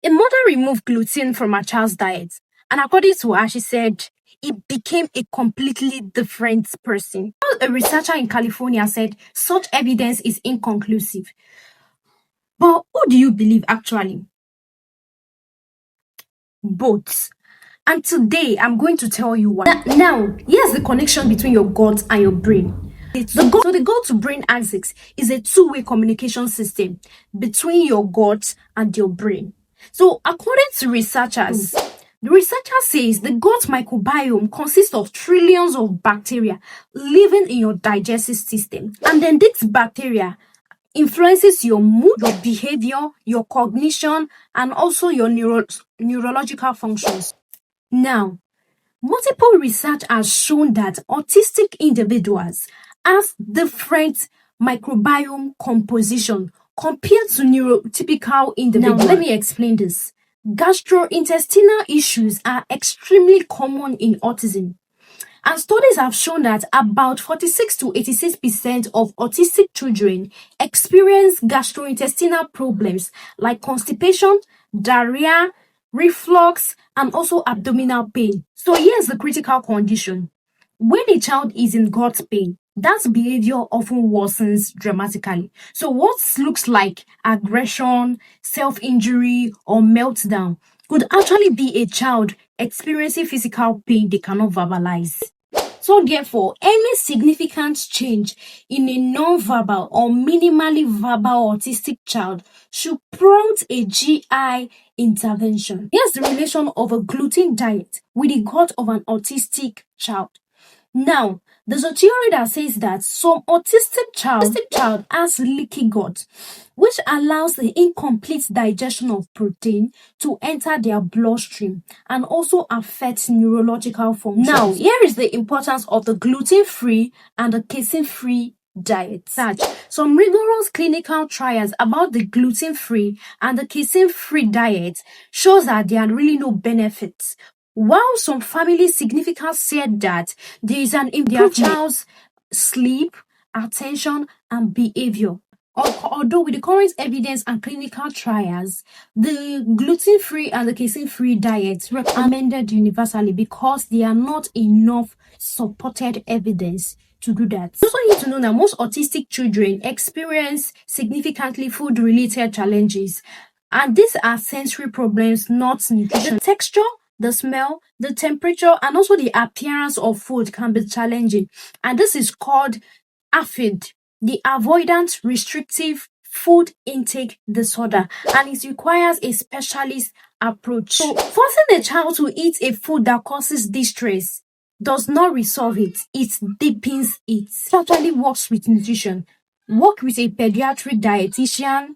A mother removed gluten from her child's diet, and according to her, she said it became a completely different person. A researcher in California said such evidence is inconclusive. But who do you believe actually? Both. And today, I'm going to tell you why. Now, here's the connection between your gut and your brain. So the gut-to-brain axis is a two-way communication system between your gut and your brain. So according to researchers, the researcher says the gut microbiome consists of trillions of bacteria living in your digestive system. And then this bacteria influences your mood, your behavior, your cognition, and also your neurological functions. Now, multiple research has shown that autistic individuals have different microbiome composition compared to neurotypical individuals. Now, let me explain this. Gastrointestinal issues are extremely common in autism. And studies have shown that about 46 to 86% of autistic children experience gastrointestinal problems like constipation, diarrhea, reflux, and also abdominal pain. So here's the critical condition. When a child is in gut pain, that behavior often worsens dramatically. So what looks like aggression, self-injury, or meltdown could actually be a child experiencing physical pain they cannot verbalize. So therefore, any significant change in a non-verbal or minimally verbal autistic child should prompt a GI intervention. Here's the relation of a gluten diet with the gut of an autistic child. Now, there's a theory that says that some autistic child has leaky gut, which allows the incomplete digestion of protein to enter their bloodstream and also affects neurological functions. Now, here is the importance of the gluten-free and the casein-free diet. Some rigorous clinical trials about the gluten-free and the casein-free diet shows that there are really no benefits. While some families significantly said that there is an improvement in their child's sleep, attention, and behavior. Although with the current evidence and clinical trials, the gluten-free and the casein-free diets recommended universally because there are not enough supported evidence to do that. You also need to know that most autistic children experience significantly food-related challenges, and these are sensory problems, not nutrition. The texture, the smell, the temperature, and also the appearance of food can be challenging. And this is called AFID, the Avoidant Restrictive Food Intake Disorder. And it requires a specialist approach. So forcing a child to eat a food that causes distress does not resolve it. It deepens it. It actually works with nutrition. Work with a pediatric dietitian,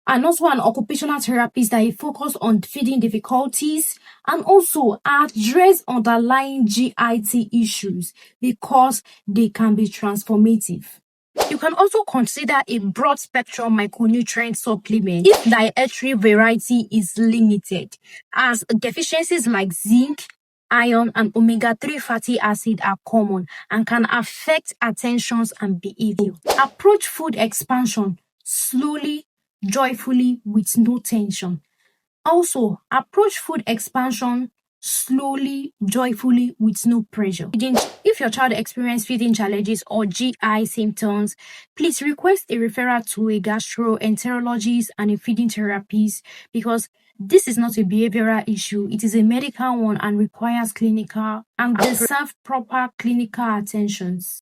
and also an occupational therapist that focus on feeding difficulties and also address underlying GIT issues because they can be transformative. You can also consider a broad spectrum micronutrient supplement if dietary variety is limited, as deficiencies like zinc, iron, and omega-3 fatty acid are common and can affect attentions and behavior. Approach food expansion slowly, joyfully, with no tension. Also, approach food expansion slowly, joyfully, with no pressure. If your child experiences feeding challenges or GI symptoms, please request a referral to a gastroenterologist and a feeding therapist, because this is not a behavioral issue. It is a medical one and requires clinical and deserve proper clinical attentions.